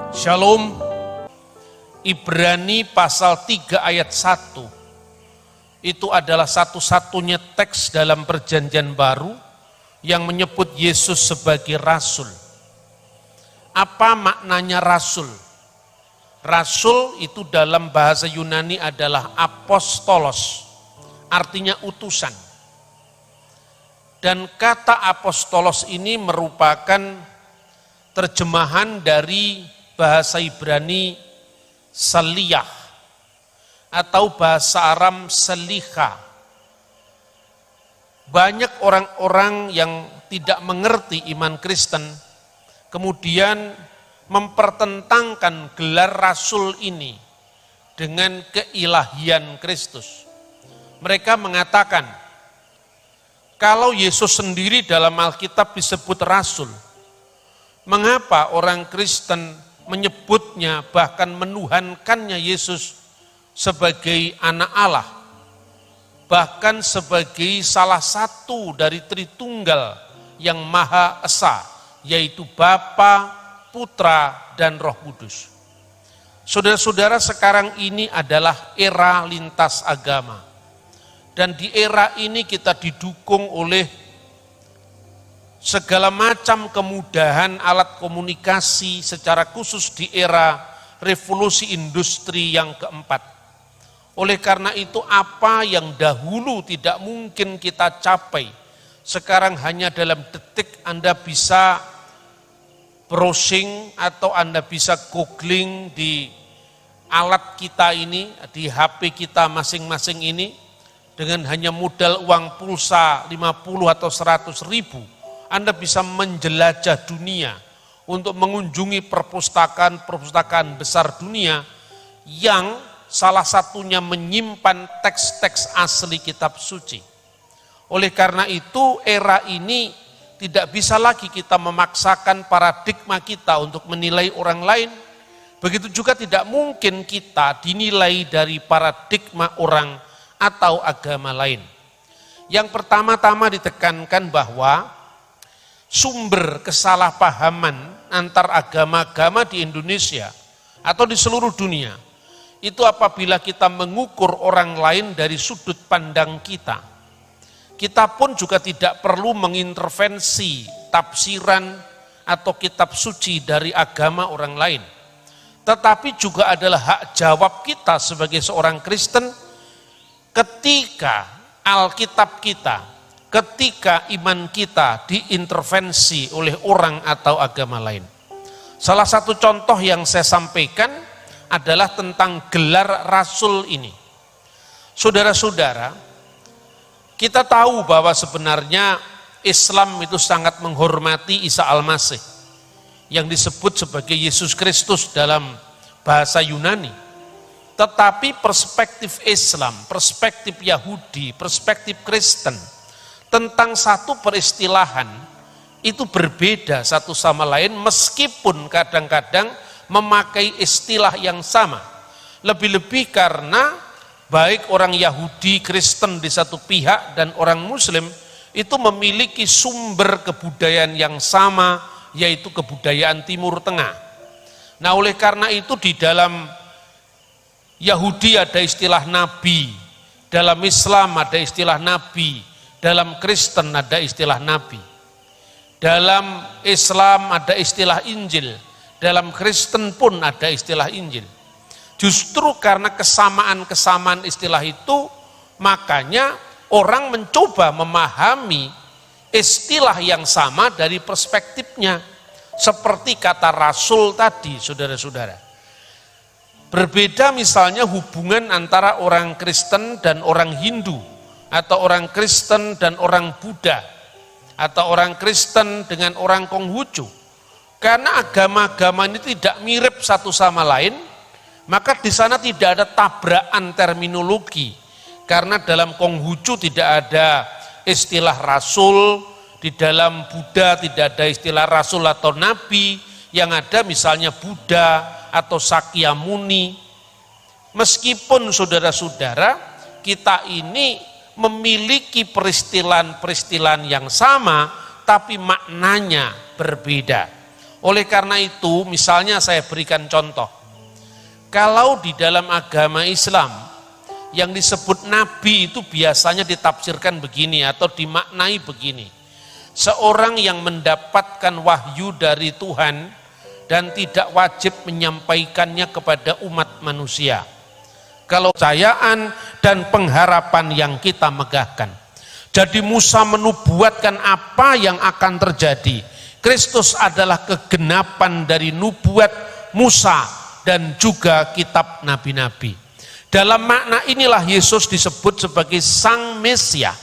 Shalom. Ibrani pasal 3 ayat 1 itu adalah satu-satunya teks dalam perjanjian baru yang menyebut Yesus sebagai rasul. Apa maknanya rasul? Rasul itu dalam bahasa Yunani adalah apostolos, artinya utusan. Dan kata apostolos ini merupakan terjemahan dari bahasa Ibrani saliyah atau bahasa Aram seliha. Banyak orang-orang yang tidak mengerti iman Kristen kemudian mempertentangkan gelar rasul ini dengan keilahian Kristus. Mereka mengatakan, kalau Yesus sendiri dalam Alkitab disebut rasul, mengapa orang Kristen menyebutnya bahkan menuhankannya Yesus sebagai anak Allah, bahkan sebagai salah satu dari Tritunggal yang Maha Esa, yaitu Bapa, Putra, dan Roh Kudus. Saudara-saudara, sekarang ini adalah era lintas agama. Dan di era ini kita didukung oleh segala macam kemudahan alat komunikasi, secara khusus di era revolusi industri yang keempat. Oleh karena itu, apa yang dahulu tidak mungkin kita capai, sekarang hanya dalam detik Anda bisa browsing atau Anda bisa googling di alat kita ini, di HP kita masing-masing ini, dengan hanya modal uang pulsa 50 atau 100 ribu, Anda bisa menjelajah dunia untuk mengunjungi perpustakaan besar dunia yang salah satunya menyimpan teks-teks asli kitab suci. Oleh karena itu, era ini tidak bisa lagi kita memaksakan paradigma kita untuk menilai orang lain. Begitu juga tidak mungkin kita dinilai dari paradigma orang atau agama lain. Yang pertama-tama ditekankan bahwa sumber kesalahpahaman antar agama-agama di Indonesia atau di seluruh dunia itu apabila kita mengukur orang lain dari sudut pandang kita. Kita pun juga tidak perlu mengintervensi tafsiran atau kitab suci dari agama orang lain. Tetapi juga adalah hak jawab kita sebagai seorang Kristen ketika Alkitab kita, ketika iman kita diintervensi oleh orang atau agama lain. Salah satu contoh yang saya sampaikan adalah tentang gelar rasul ini. Saudara-saudara, kita tahu bahwa sebenarnya Islam itu sangat menghormati Isa Al-Masih yang disebut sebagai Yesus Kristus dalam bahasa Yunani. Tetapi perspektif Islam, perspektif Yahudi, perspektif Kristen tentang satu peristilahan itu berbeda satu sama lain, meskipun kadang-kadang memakai istilah yang sama. Lebih-lebih karena baik orang Yahudi, Kristen di satu pihak dan orang Muslim itu memiliki sumber kebudayaan yang sama, yaitu kebudayaan Timur Tengah. Nah, oleh karena itu di dalam Yahudi ada istilah nabi, dalam Islam ada istilah nabi, dalam Kristen ada istilah nabi. Dalam Islam ada istilah Injil, dalam Kristen pun ada istilah Injil. Justru karena kesamaan-kesamaan istilah itu, makanya orang mencoba memahami istilah yang sama dari perspektifnya. Seperti kata rasul tadi, saudara-saudara. Berbeda misalnya hubungan antara orang Kristen dan orang Hindu, atau orang Kristen dan orang Buddha, atau orang Kristen dengan orang Konghucu. Karena agama-agama ini tidak mirip satu sama lain, maka di sana tidak ada tabrakan terminologi. Karena dalam Konghucu tidak ada istilah rasul, di dalam Buddha tidak ada istilah rasul atau nabi, yang ada misalnya Buddha atau Sakyamuni. Meskipun saudara-saudara kita ini memiliki peristilan-peristilan yang sama, tapi maknanya berbeda. Oleh karena itu, misalnya saya berikan contoh. Kalau di dalam agama Islam, yang disebut nabi itu biasanya ditafsirkan begini atau dimaknai begini. Seorang yang mendapatkan wahyu dari Tuhan dan tidak wajib menyampaikannya kepada umat manusia. Kalau kepercayaan dan pengharapan yang kita megahkan. Jadi Musa menubuatkan apa yang akan terjadi. Kristus adalah kegenapan dari nubuat Musa dan juga kitab nabi-nabi. Dalam makna inilah Yesus disebut sebagai Sang Mesia.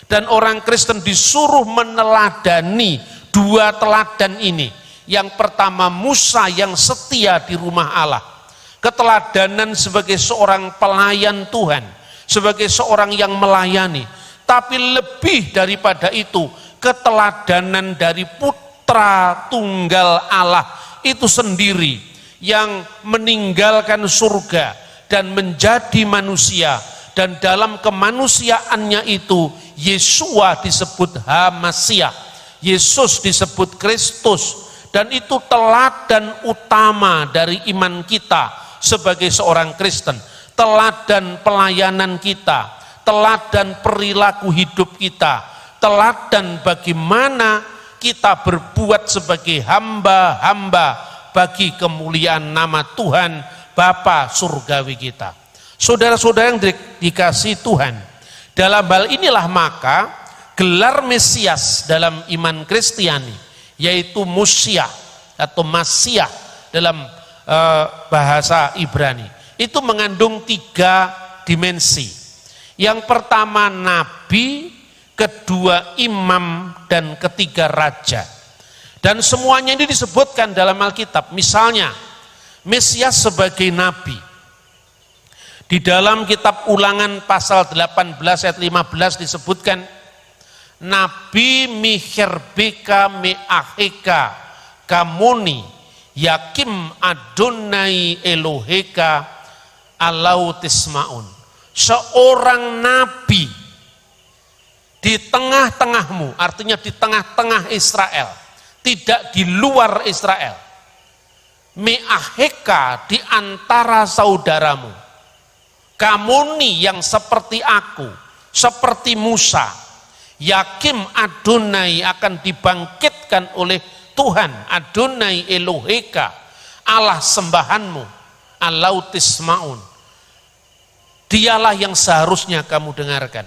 Dan orang Kristen disuruh meneladani dua teladan ini. Yang pertama Musa yang setia di rumah Allah. Keteladanan sebagai seorang pelayan Tuhan. Sebagai seorang yang melayani. Tapi lebih daripada itu, keteladanan dari Putra Tunggal Allah itu sendiri yang meninggalkan surga dan menjadi manusia, dan dalam kemanusiaannya itu Yesua disebut Hamasiah, Yesus disebut Kristus, dan itu teladan utama dari iman kita sebagai seorang Kristen, teladan pelayanan kita, teladan perilaku hidup kita, teladan bagaimana kita berbuat sebagai hamba-hamba bagi kemuliaan nama Tuhan Bapa surgawi kita. Saudara-saudara yang dikasih Tuhan, dalam hal inilah maka gelar Mesias dalam iman Kristiani, yaitu Musia atau Masiah dalam bahasa Ibrani, itu mengandung 3 dimensi. Yang pertama nabi, kedua imam, dan ketiga raja. Dan semuanya ini disebutkan dalam Alkitab. Misalnya Mesias sebagai nabi. Di dalam kitab Ulangan pasal 18 ayat 15 disebutkan, Nabi Miherbeka Meaheka Kamoni Yakim Adonai Eloheka Alautismaun. Seorang nabi di tengah-tengahmu, artinya di tengah-tengah Israel, tidak di luar Israel. Meaheka di antara saudaramu. Kamuni yang seperti aku, seperti Musa. Yakim Adonai akan dibangkitkan oleh Tuhan, Adonai Eloheka, Allah sembahanmu, Alautismaun. Dialah yang seharusnya kamu dengarkan.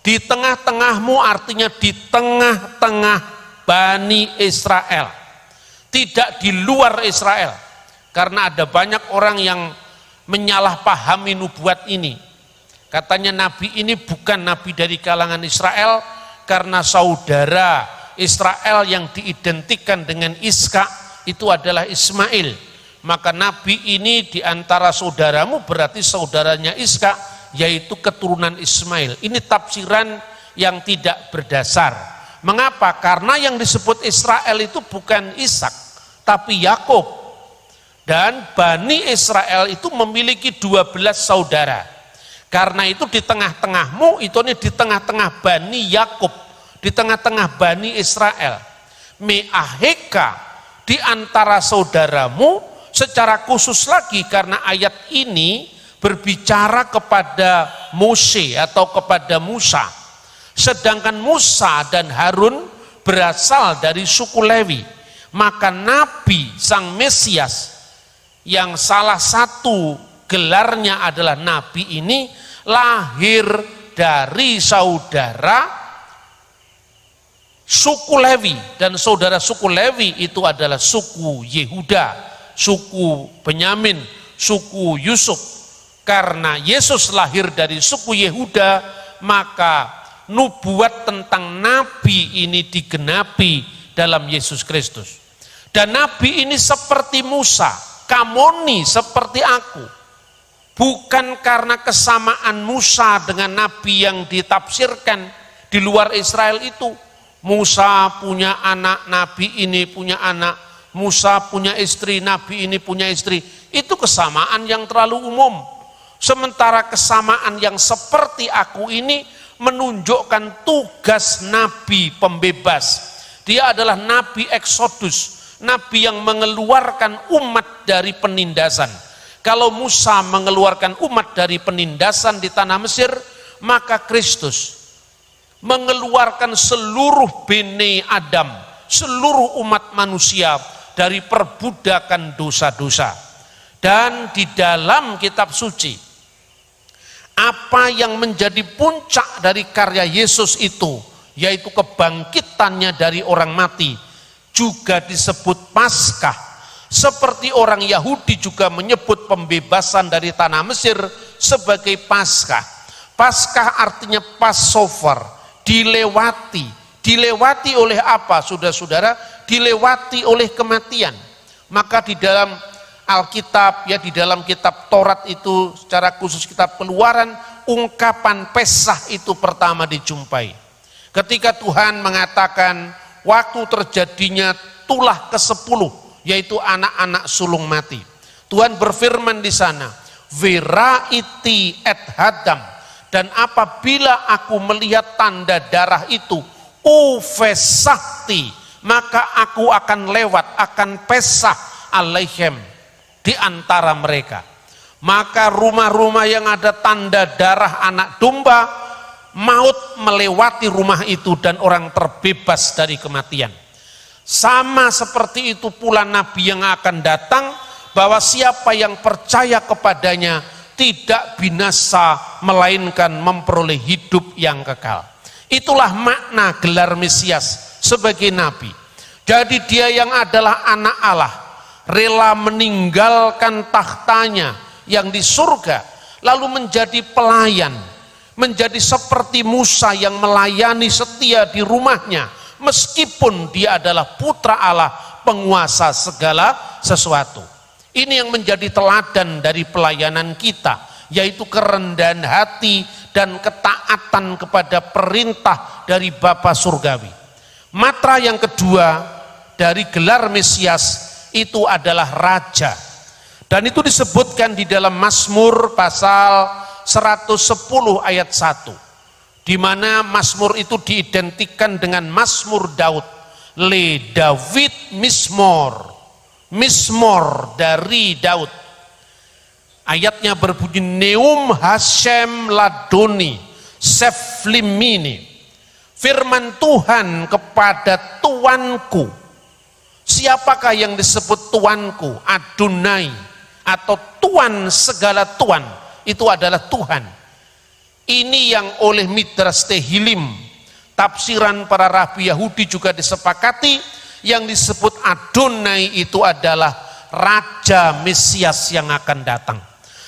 Di tengah-tengahmu artinya di tengah-tengah Bani Israel. Tidak di luar Israel. Karena ada banyak orang yang menyalahpahami nubuat ini. Katanya nabi ini bukan nabi dari kalangan Israel, karena saudara Israel yang diidentikan dengan Iska itu adalah Ismail. Maka nabi ini di antara saudaramu berarti saudaranya Iska, yaitu keturunan Ismail. Ini tafsiran yang tidak berdasar. Mengapa? Karena yang disebut Israel itu bukan Ishak, tapi Yakub. Dan Bani Israel itu memiliki 12 saudara. Karena itu di tengah-tengahmu, itu nih di tengah-tengah Bani Yakub, di tengah-tengah Bani Israel. Meaheka di antara saudaramu, secara khusus lagi karena ayat ini berbicara kepada Mose atau kepada Musa. Sedangkan Musa dan Harun berasal dari suku Lewi. Maka Nabi Sang Mesias yang salah satu gelarnya adalah Nabi ini lahir dari saudara suku Lewi. Dan saudara suku Lewi itu adalah suku Yehuda, suku Benyamin, suku Yusuf. Karena Yesus lahir dari suku Yehuda, maka nubuat tentang nabi ini digenapi dalam Yesus Kristus. Dan nabi ini seperti Musa, Kamoni seperti aku. Bukan karena kesamaan Musa dengan nabi yang ditafsirkan di luar Israel itu. Musa punya anak, nabi ini punya anak. Musa punya istri, nabi ini punya istri. Itu kesamaan yang terlalu umum. Sementara kesamaan yang seperti aku ini menunjukkan tugas nabi pembebas. Dia adalah nabi Eksodus, nabi yang mengeluarkan umat dari penindasan. Kalau Musa mengeluarkan umat dari penindasan di tanah Mesir, maka Kristus mengeluarkan seluruh bene Adam, seluruh umat manusia dari perbudakan dosa-dosa. Dan di dalam kitab suci, apa yang menjadi puncak dari karya Yesus itu, yaitu kebangkitannya dari orang mati, juga disebut Paskah. Seperti orang Yahudi juga menyebut pembebasan dari tanah Mesir sebagai Paskah. Paskah artinya Passover, dilewati. Dilewati oleh apa, saudara-saudara? Dilewati oleh kematian. Maka di dalam Alkitab, ya di dalam kitab Taurat itu, secara khusus kitab Keluaran, ungkapan Pesah itu pertama dijumpai. Ketika Tuhan mengatakan waktu terjadinya tulah ke-10, yaitu anak-anak sulung mati. Tuhan berfirman di sana, Veraiti et hadam, dan apabila aku melihat tanda darah itu, uvesahti, maka aku akan lewat, akan pesah alaihem, di antara mereka. Maka rumah-rumah yang ada tanda darah anak domba, maut melewati rumah itu dan orang terbebas dari kematian. Sama seperti itu pula nabi yang akan datang, bahwa siapa yang percaya kepadanya tidak binasa melainkan memperoleh hidup yang kekal. Itulah makna gelar Mesias sebagai nabi. Jadi dia yang adalah anak Allah, rela meninggalkan tahtanya yang di surga, lalu menjadi pelayan, menjadi seperti Musa yang melayani setia di rumahnya, meskipun dia adalah putra Allah, penguasa segala sesuatu. Ini yang menjadi teladan dari pelayanan kita, yaitu kerendahan hati dan ketaatan kepada perintah dari Bapa Surgawi. Matra yang kedua dari gelar Mesias itu adalah Raja. Dan itu disebutkan di dalam Mazmur pasal 110 ayat 1. Di mana Mazmur itu diidentikan dengan Mazmur Daud. Le David Mismor, Mismor dari Daud. Ayatnya berbunyi Neum Hashem Ladoni Seflimini, firman Tuhan kepada Tuanku. Siapakah yang disebut Tuanku? Adonai, atau Tuan segala Tuan, itu adalah Tuhan. Ini yang oleh Midrash Tehillim, tafsiran para rabi Yahudi juga disepakati, yang disebut Adonai itu adalah Raja Mesias yang akan datang.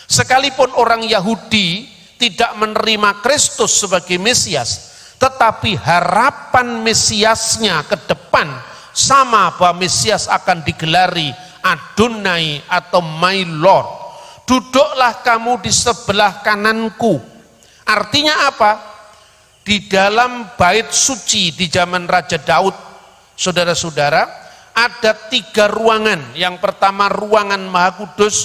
Sekalipun orang Yahudi tidak menerima Kristus sebagai Mesias, tetapi harapan Mesiasnya ke depan sama, bahwa Mesias akan digelari Adonai atau My Lord. Duduklah kamu di sebelah kananku. Artinya apa? Di dalam bait suci di zaman Raja Daud, saudara-saudara, ada 3 ruangan. Yang pertama ruangan Maha Kudus,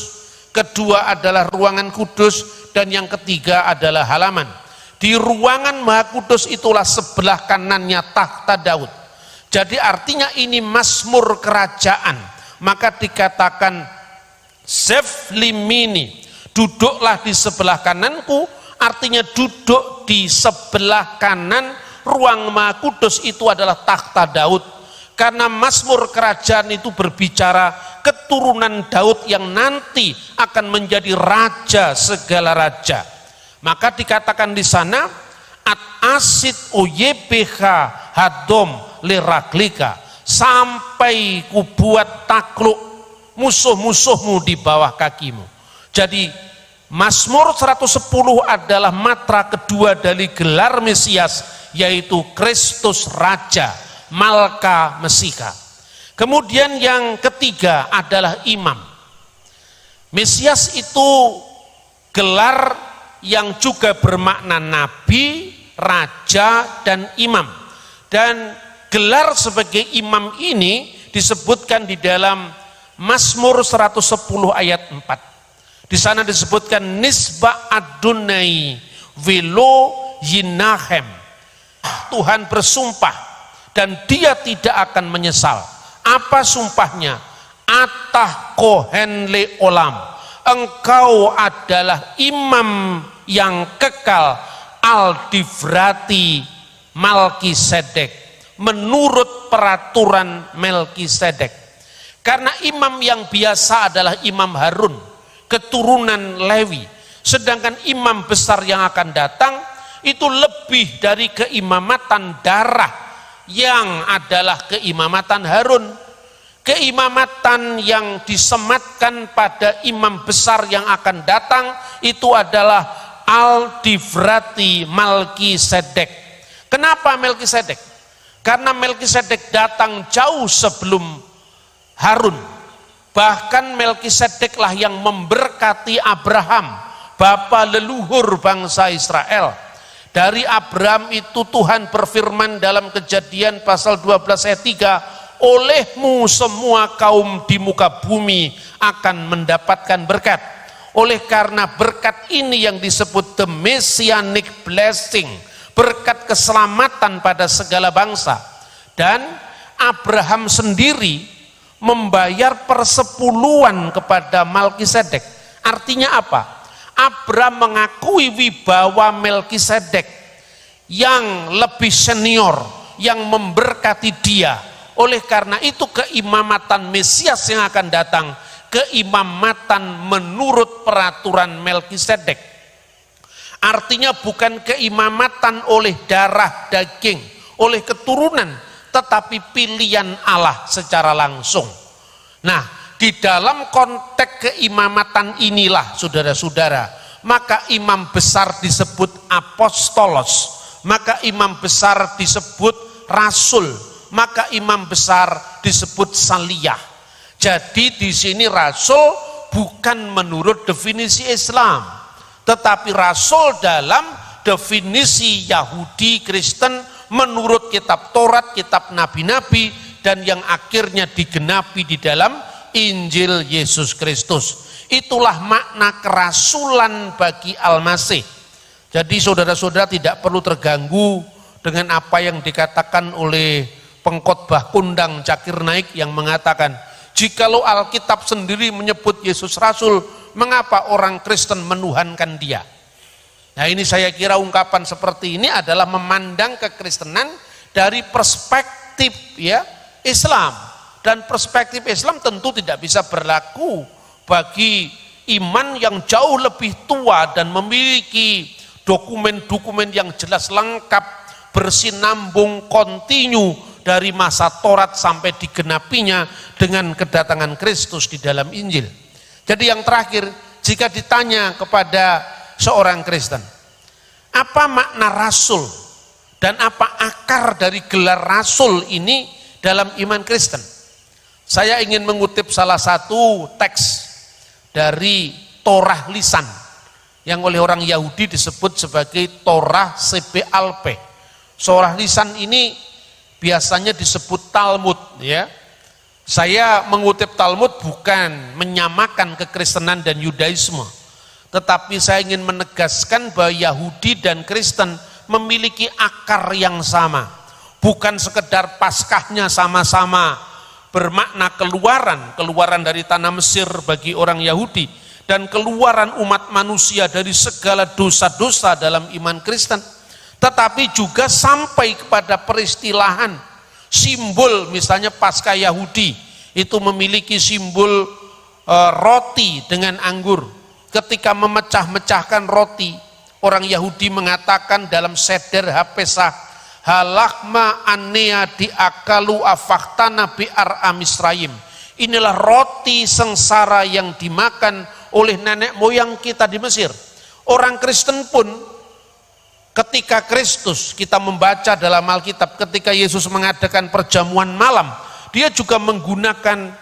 kedua adalah ruangan kudus, dan yang ketiga adalah halaman. Di ruangan Maha Kudus itulah sebelah kanannya takhta Daud. Jadi artinya ini Mazmur kerajaan. Maka dikatakan Seflimini, duduklah di sebelah kananku. Artinya duduk di sebelah kanan ruang Maha Kudus itu adalah takhta Daud. Karena Mazmur kerajaan itu berbicara keturunan Daud yang nanti akan menjadi raja segala raja. Maka dikatakan di sana at asid oyebh hadom liraglika, sampai kubuat takluk musuh-musuhmu di bawah kakimu. Jadi Mazmur 110 adalah matra kedua dari gelar Mesias, yaitu Kristus Raja, Malka Mesika. Kemudian yang ketiga adalah imam. Mesias itu gelar yang juga bermakna nabi, raja, dan imam. Dan gelar sebagai imam ini disebutkan di dalam Mazmur 110 ayat 4. Di sana disebutkan Nisba Adonai Velo Yinahem. Tuhan bersumpah dan dia tidak akan menyesal. Apa sumpahnya? Atah kohen le olam, engkau adalah imam yang kekal, al-divrati Malkisedek, menurut peraturan Melkisedek. Karena imam yang biasa adalah Imam Harun, keturunan Lewi, sedangkan imam besar yang akan datang itu lebih dari keimamatan darah yang adalah keimamatan Harun. Keimamatan yang disematkan pada imam besar yang akan datang itu adalah al-divrati Malkisedek. Kenapa Melkisedek? Karena Melkisedek datang jauh sebelum Harun. Bahkan Melkisedeklah yang memberkati Abraham, bapa leluhur bangsa Israel. Dari Abraham itu Tuhan berfirman dalam Kejadian pasal 12 ayat 3, olehmu semua kaum di muka bumi akan mendapatkan berkat. Oleh karena berkat ini yang disebut the messianic blessing, berkat keselamatan pada segala bangsa. Dan Abraham sendiri membayar persepuluhan kepada Malkisedek. Artinya apa? Abraham mengakui wibawa Melkisedek yang lebih senior, yang memberkati dia. Oleh karena itu keimamatan Mesias yang akan datang, keimamatan menurut peraturan Melkisedek. Artinya bukan keimamatan oleh darah daging, oleh keturunan, tetapi pilihan Allah secara langsung. Nah, di dalam konteks keimamatan inilah saudara-saudara, maka imam besar disebut apostolos, maka imam besar disebut rasul, maka imam besar disebut saliyah. Jadi di sini rasul bukan menurut definisi Islam, tetapi rasul dalam definisi Yahudi Kristen menurut kitab Taurat, kitab nabi-nabi, dan yang akhirnya digenapi di dalam Injil Yesus Kristus. Itulah makna kerasulan bagi Al-Masih. Jadi saudara-saudara tidak perlu terganggu dengan apa yang dikatakan oleh pengkhotbah kondang Zakir Naik yang mengatakan, jikalau Alkitab sendiri menyebut Yesus Rasul, mengapa orang Kristen menuhankan dia? Nah, ini saya kira ungkapan seperti ini adalah memandang kekristenan dari perspektif Islam, dan perspektif Islam tentu tidak bisa berlaku bagi iman yang jauh lebih tua dan memiliki dokumen-dokumen yang jelas lengkap, bersinambung, kontinu dari masa Taurat sampai digenapinya dengan kedatangan Kristus di dalam Injil. Jadi yang terakhir, jika ditanya kepada seorang Kristen, apa makna rasul dan apa akar dari gelar rasul ini dalam iman Kristen? Saya ingin mengutip salah satu teks dari Torah lisan yang oleh orang Yahudi disebut sebagai Torah Sebealpe. Torah lisan ini biasanya disebut Talmud, ya. Saya mengutip Talmud bukan menyamakan kekristenan dan Yudaisme, tetapi saya ingin menegaskan bahwa Yahudi dan Kristen memiliki akar yang sama. Bukan sekedar Paskahnya sama-sama bermakna keluaran dari tanah Mesir bagi orang Yahudi, dan keluaran umat manusia dari segala dosa-dosa dalam iman Kristen, tetapi juga sampai kepada peristilahan simbol. Misalnya Paskah Yahudi itu memiliki simbol roti dengan anggur. Ketika memecah-mecahkan roti, orang Yahudi mengatakan dalam seder HaPesach, halakma anea diakalu afaktana bi'ar amisraim. Inilah roti sengsara yang dimakan oleh nenek moyang kita di Mesir. Orang Kristen pun ketika Kristus, kita membaca dalam Alkitab, ketika Yesus mengadakan perjamuan malam, dia juga menggunakan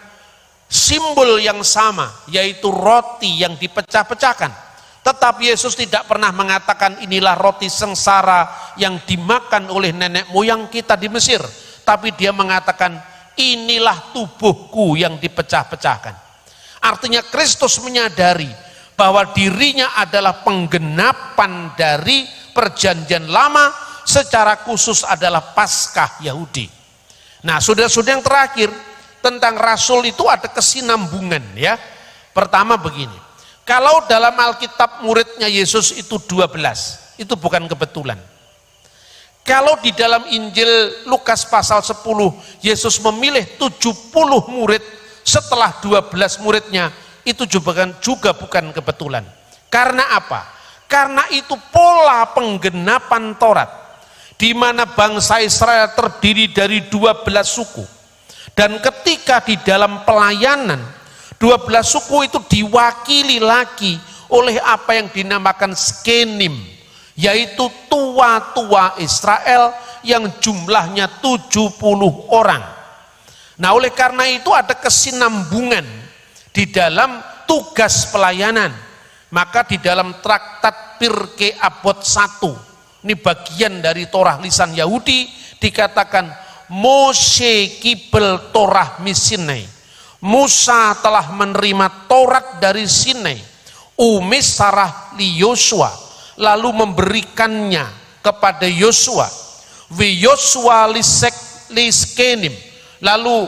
simbol yang sama, yaitu roti yang dipecah-pecahkan. Tetapi Yesus tidak pernah mengatakan inilah roti sengsara yang dimakan oleh nenek moyang kita di Mesir, tapi dia mengatakan inilah tubuhku yang dipecah-pecahkan. Artinya Kristus menyadari bahwa dirinya adalah penggenapan dari perjanjian lama, secara khusus adalah Paskah Yahudi. Nah, saudara-saudara, yang terakhir, tentang rasul itu ada kesinambungan ya. Pertama begini, kalau dalam Alkitab muridnya Yesus itu 12, itu bukan kebetulan. Kalau di dalam Injil Lukas pasal 10, Yesus memilih 70 murid setelah 12 muridnya, itu juga bukan kebetulan. Karena apa? Karena itu pola penggenapan Taurat, di mana bangsa Israel terdiri dari 12 suku. Dan ketika di dalam pelayanan 12 suku itu diwakili lagi oleh apa yang dinamakan skenim, yaitu tua-tua Israel yang jumlahnya 70 orang. Nah, oleh karena itu ada kesinambungan di dalam tugas pelayanan. Maka di dalam traktat Pirkei Avot 1, ini bagian dari Torah lisan Yahudi, dikatakan Moshe kibel Torah misinai. Musa telah menerima Taurat dari Sinai. Umis sarah li Yosua, lalu memberikannya kepada Yosua. Wi Yosua liskenim, lalu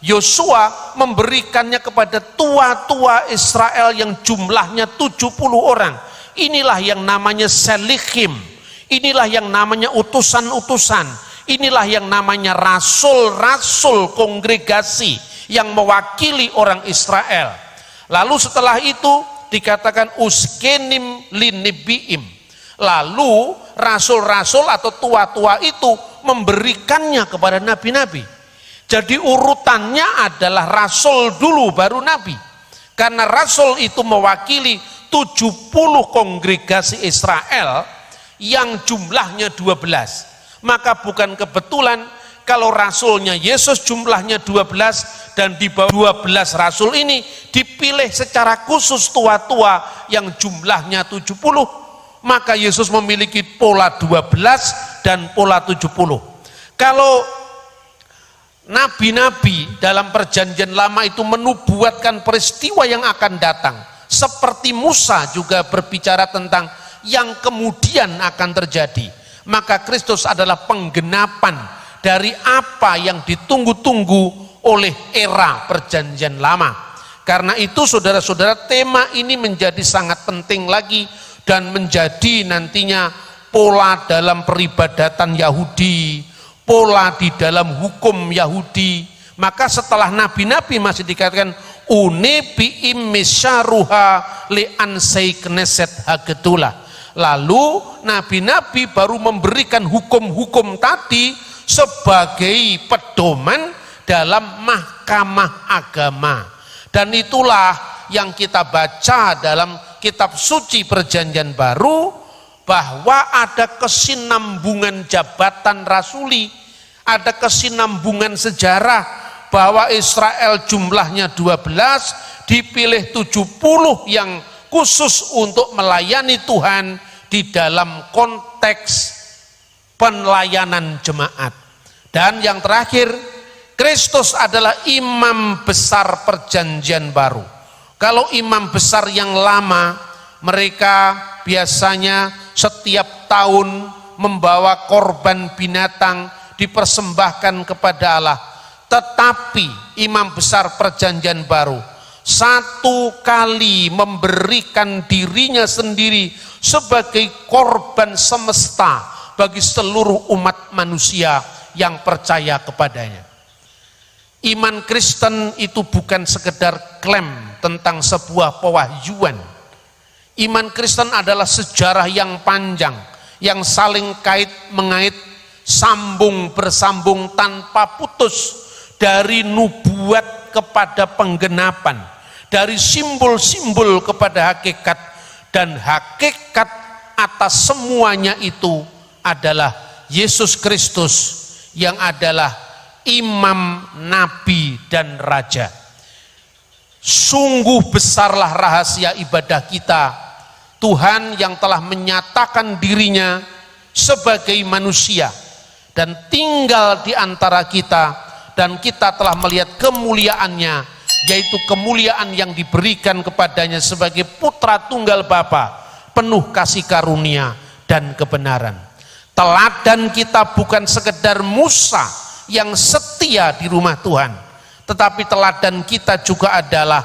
Yosua memberikannya kepada tua-tua Israel yang jumlahnya 70 orang. Inilah yang namanya selichim. Inilah yang namanya utusan-utusan. Inilah yang namanya rasul-rasul kongregasi yang mewakili orang Israel. Lalu setelah itu dikatakan uskenim linibiim. Lalu rasul-rasul atau tua-tua itu memberikannya kepada nabi-nabi. Jadi urutannya adalah rasul dulu baru nabi. Karena rasul itu mewakili 70 kongregasi Israel yang jumlahnya 12. Maka bukan kebetulan kalau rasulnya Yesus jumlahnya 12 dan di bawah 12 rasul ini dipilih secara khusus tua-tua yang jumlahnya 70. Maka Yesus memiliki pola 12 dan pola 70. Kalau nabi-nabi dalam perjanjian lama itu menubuatkan peristiwa yang akan datang, seperti Musa juga berbicara tentang yang kemudian akan terjadi, maka Kristus adalah penggenapan dari apa yang ditunggu-tunggu oleh era perjanjian lama. Karena itu saudara-saudara, tema ini menjadi sangat penting lagi dan menjadi nantinya pola dalam peribadatan Yahudi, pola di dalam hukum Yahudi. Maka setelah nabi-nabi masih dikatakan unebi imesyaruha le ansei kneset hagetulah. Lalu nabi-nabi baru memberikan hukum-hukum tadi sebagai pedoman dalam mahkamah agama. Dan itulah yang kita baca dalam kitab suci perjanjian baru, bahwa ada kesinambungan jabatan rasuli, ada kesinambungan sejarah, bahwa Israel jumlahnya 12, dipilih 70 yang khusus untuk melayani Tuhan di dalam konteks pelayanan jemaat. Dan yang terakhir, Kristus adalah imam besar perjanjian baru. Kalau imam besar yang lama, mereka biasanya setiap tahun membawa korban binatang dipersembahkan kepada Allah. Tetapi imam besar perjanjian baru satu kali memberikan dirinya sendiri sebagai korban semesta bagi seluruh umat manusia yang percaya kepadanya. Iman Kristen itu bukan sekedar klaim tentang sebuah pewahyuan. Iman Kristen adalah sejarah yang panjang, yang saling kait mengait, sambung bersambung tanpa putus, dari nubuat kepada penggenapan, dari simbol-simbol kepada hakikat, dan hakikat atas semuanya itu adalah Yesus Kristus yang adalah imam, nabi, dan raja. Sungguh besarlah rahasia ibadah kita, Tuhan yang telah menyatakan dirinya sebagai manusia dan tinggal di antara kita, dan kita telah melihat kemuliaannya, yaitu kemuliaan yang diberikan kepadanya sebagai putra tunggal Bapa, penuh kasih karunia dan kebenaran. Teladan kita bukan sekedar Musa yang setia di rumah Tuhan, tetapi teladan kita juga adalah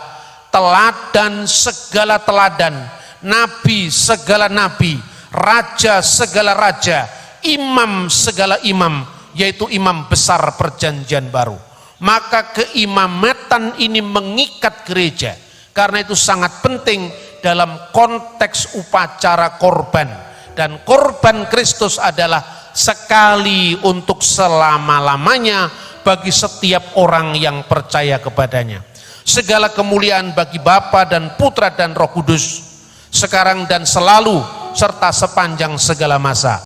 teladan segala teladan, nabi segala nabi, raja segala raja, imam segala imam, yaitu imam besar perjanjian baru. Maka keimamatan ini mengikat gereja, karena itu sangat penting dalam konteks upacara korban, dan korban Kristus adalah sekali untuk selama-lamanya bagi setiap orang yang percaya kepadanya. Segala kemuliaan bagi Bapa dan Putra dan Roh Kudus, sekarang dan selalu serta sepanjang segala masa.